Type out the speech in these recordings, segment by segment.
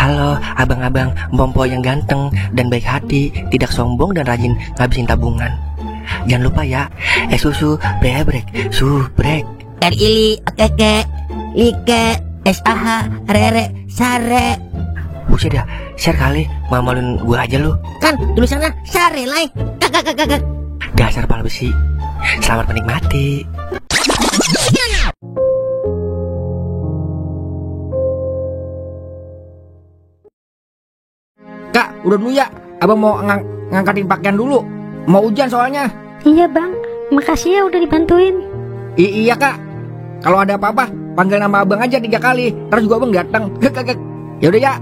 Halo abang-abang Bompo yang ganteng dan baik hati, tidak sombong dan rajin ngabisin tabungan. Jangan lupa ya, susu brebrek, subrek. Ili, keke, like, SAH, rere, sare. Buset dah, share kali, mamalin gue aja lu. Kan tulisannya sare, like. Kakak. Dasar pal besi. Selamat menikmati. Kak, udah dulu ya. Abang mau ngangkatin pakaian dulu. Mau hujan soalnya. Iya bang, makasih ya udah dibantuin. Iya kak. Kalau ada apa-apa, panggil nama abang aja 3 kali. Ntar juga abang datang. Yaudah ya.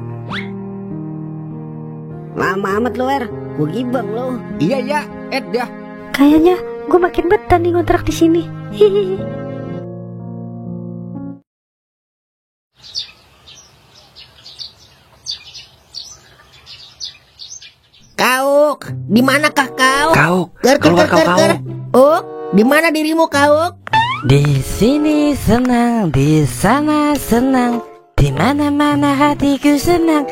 Lama amat lo, gue gibang lo. Iya ya, dah. Kayaknya gue makin betah nih ngontrak di sini. Hihihi. Kauk, di manakah kau? Kauk, keluar kau. Di mana dirimu Kauk? Di sini senang, di sana senang, di mana-mana hatiku senang.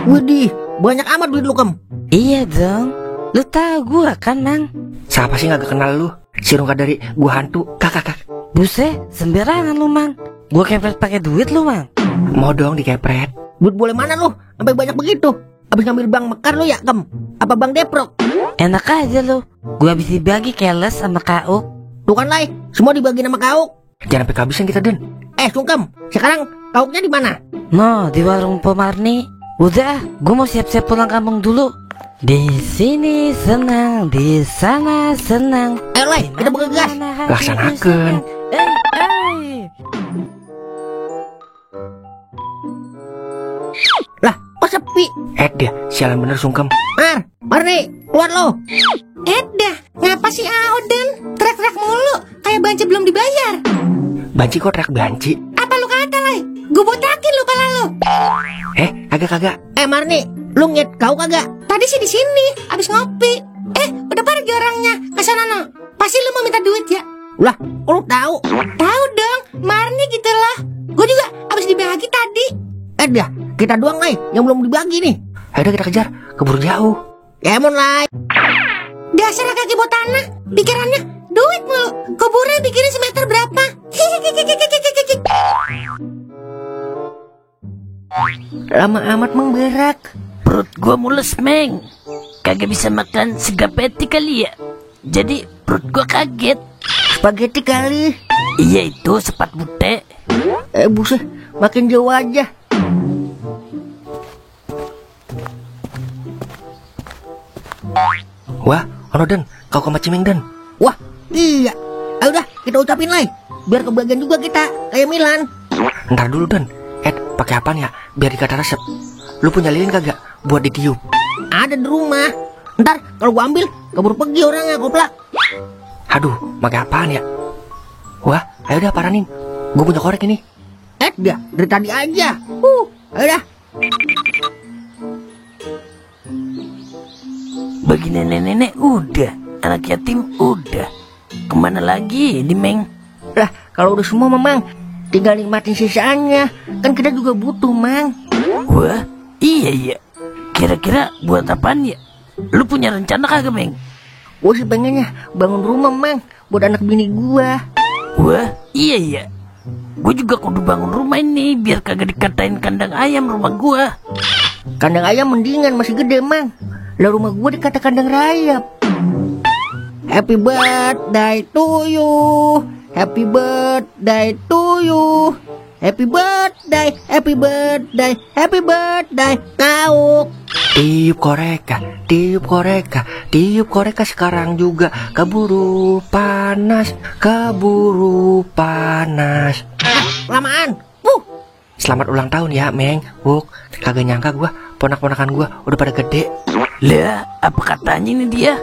Widih, banyak amat duit lu Kem. Iya dong, lu tahu gua kan Mang? Siapa sih gak kenal lu? Si Rungkat dari gua hantu, kakak. Buset, sembarangan lu Mang. Gua kepret pakai duit lu Mang. Mau dong dikepret. Duit boleh mana lu? Sampai banyak begitu. Abis ngambil bank Mekar lu ya Kem? Apa bank Deprok? Enak aja lu. Gua habis dibagi keles sama Kauk. Tuh kan Lai, semua dibagi nama Kauk. Jangan sampai kehabisan kita Den. Sungkem, sekarang Kauknya di mana? No, di warung Pemarni. Udah, gua mau siap-siap pulang kampung dulu. Di sini senang, di sana senang. Lai, kita bergegas. Laksanakan. Lah, kok sepi? Dia, sialan bener sungkem. Marni, keluar lo. Dah, ngapa sih Auden? Teriak-teriak mulu, kayak banci belum dibayar. Banci kok teriak banci? Apa lu kata, Lai? Gue botakin lu pala lu. Kagak. Marni, lu ngeliat kau kagak? Tadi sih di sini, abis ngopi. Udah pergi orangnya. Kesana no. Pasti lu mau minta duit ya? Lah, kok lu tahu? Tahu dong, Marni gitu loh. Gue juga abis dibagi tadi. Dah, kita doang Lai yang belum dibagi nih. Ayo kita kejar, keburu jauh. Emon Lai. Dasar kaki botana, pikirannya duit mulu. Kuburnya bikinnya semeter berapa? Lama amat menggerak. Perut gua mules Meng. Kagak bisa makan segapeti kali ya. Jadi perut gua kaget. Spaghetti kali. Iya itu sepat bute. Buset, makin jauh aja. Wah, ono Den, kau ke Maciming Den. Wah, iya. Ayo dah, kita ucapin Lai. Biar kebagian juga kita, kayak Milan. Ntar dulu Den. Pakai apaan ya? Biar dikata resep. Lu punya lilin kagak? Buat ditiup. Ada di rumah. Ntar kalau gua ambil, keburu pergi orangnya, goblok. Aduh, pakai apaan ya? Wah, ayo dah paranin. Gue punya korek ini. Dah, dari tadi aja. Ayo dah. Bagi nenek-nenek udah, anak yatim udah. Kemana lagi di Meng? Lah, kalau udah semua Mang, tinggal nikmatin sisanya. Kan kita juga butuh Mang. Wah, iya. Kira-kira buat apaan ya? Lu punya rencana kagak Meng? Gua sih pengennya bangun rumah Mang, buat anak bini gua. Wah, iya. Gue juga kudu bangun rumah ini biar kagak dikatain kandang ayam rumah gua. Kandang ayam mendingan, masih gede Mang. Lah rumah gua dikata kandang rayap. Happy birthday to you. Happy birthday to you. Happy birthday, happy birthday, happy birthday, Kauk. Tiup koreka sekarang juga. Keburu panas. Lamaan. Selamat ulang tahun ya Meng. Buk, kagak nyangka gua ponak-ponakan gua udah pada gede. Lah, apa katanya ini dia?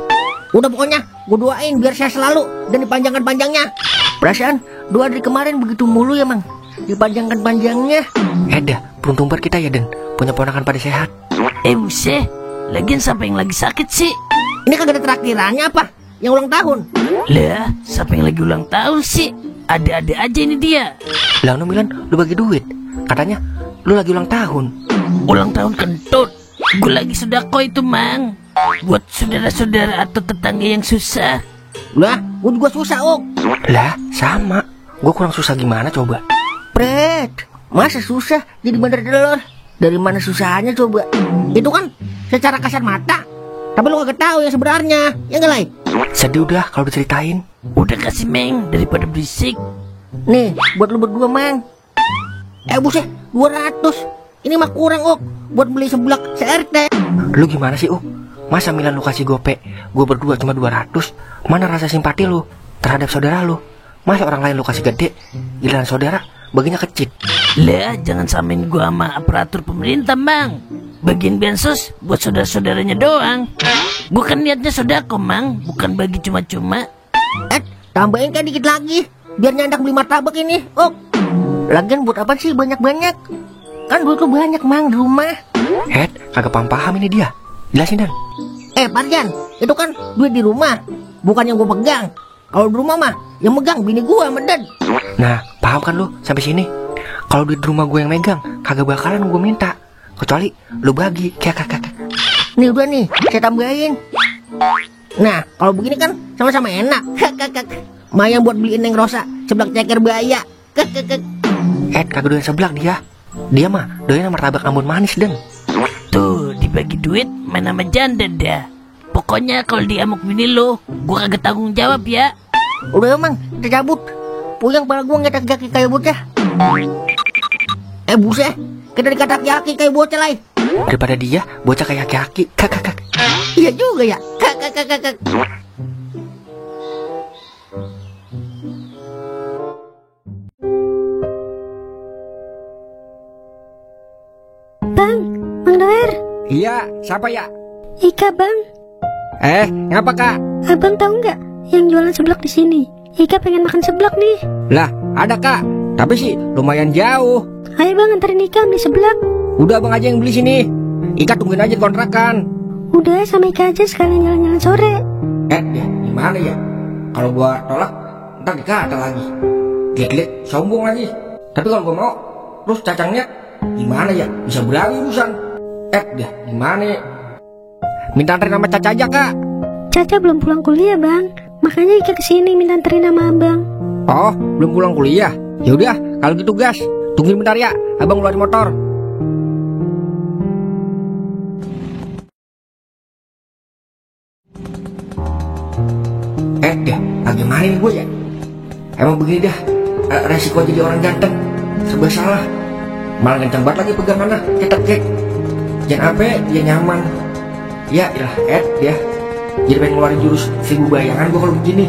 Udah pokoknya gua doain biar saya selalu dan dipanjangkan-panjangnya. Perasaan doa dari kemarin begitu mulu ya Mang. Dipanjangkan-panjangnya. Dah, beruntung banget kita ya Den. Punya ponakan pada sehat. Buset, lagian siapa yang lagi sakit sih? Ini kagak ada terakhirannya apa? Yang ulang tahun. Lah, siapa yang lagi ulang tahun sih? Ada-ada aja ini dia. Lah Milan, lu bagi duit. Katanya lu lagi ulang tahun. Ulang tahun kentut. Gue lagi sodako itu, Mang. Buat saudara-saudara atau tetangga yang susah. Lah, gue juga susah, Ok. Lah, sama. Gue kurang susah gimana coba? Pret, masa susah jadi bandar telur? Dari mana susahnya coba? Itu kan secara kasar mata. Tapi lu gak tahu yang sebenarnya, ya nggak, Lai? Sedih udah kalau diceritain. Udah kasih, Meng, daripada berisik. Nih, buat lu berdua, Mang. Buset, 200. Ini mah kurang, Ok, buat beli seblak se-RT. Lu gimana sih, Masa Milan lu kasih gope, gue berdua cuma 200? Mana rasa simpati lu terhadap saudara lu? Masa orang lain lu kasih gede, giliran saudara baginya kecil? Lah, jangan samain gua sama aparatur pemerintah, Mang. Bagian bansos buat saudara-saudaranya doang. Gua kan niatnya sodako, Mang, bukan bagi cuma-cuma. Tambahin kan dikit lagi, biar nyandak beli martabak ini, Ok. Lagian buat apa sih banyak-banyak? Kan duit lu banyak, Mang, di rumah. Kagak paham ini dia. Jelasin, Dan. Parjan, itu kan duit di rumah, bukan yang gue pegang. Kalau di rumah mah, yang megang bini gue sama Dad. Nah, paham kan lu sampai sini? Kalau duit di rumah gue yang megang, kagak bakalan gue minta. Kecuali lu bagi, kakak. Nih udah nih, saya tambahin. Nah, kalau begini kan sama-sama enak. Kakak. Mayang buat beliin Neng Rosa seblak ceker baya. Kakak. Kagak doyan seblak dia. Dia mah doyan martabak Ambon manis, Den. Tuh, dibagi duit main sama janda dah. Pokoknya kalau diamuk bini lo, gua kagak tanggung jawab ya. Udah, Mang, kita cabut. Puyang pala gua ngetak kaki kayak bocah. Buset, kita dikatak kaki kayak bocah, Lai. Daripada dia bocah kayak aki-aki. Kakak. Iya juga ya. Kakak. Bang, Mang Doer. Iya, siapa ya? Ika, Bang. Ngapa, Kak? Abang tahu nggak yang jualan seblak di sini? Ika pengen makan seblak nih. Lah, ada, Kak. Tapi sih lumayan jauh. Ayo, Bang, antarin Ika beli seblak. Udah, Bang aja yang beli sini. Ika tungguin aja di kontrakan. Udah, sama Ika aja sekalian jalan-jalan sore. Ya, gimana ya? Kalau gua tolak, ntar dikata lagi. Gek-gek, sombong lagi. Tapi kalau gua mau, terus cacangnya gimana ya? Bisa berlari urusan. Gimana ya? Minta anterin sama Caca aja, Kak. Caca belum pulang kuliah, Bang. Makanya Ika kesini minta anterin sama Abang. Oh, belum pulang kuliah? Ya udah, kalau gitu gas. Tungguin bentar ya, Abang ngeluarin motor. Bagaimana nih gue ya? Emang begini dah, resiko jadi orang ganteng serba salah. Malah kencang banget lagi pegangannya, ketek. Jangan apa dia nyaman. Ya ilah, dia jadi pengen ngeluarin jurus 1000 bayangan gue kalau begini.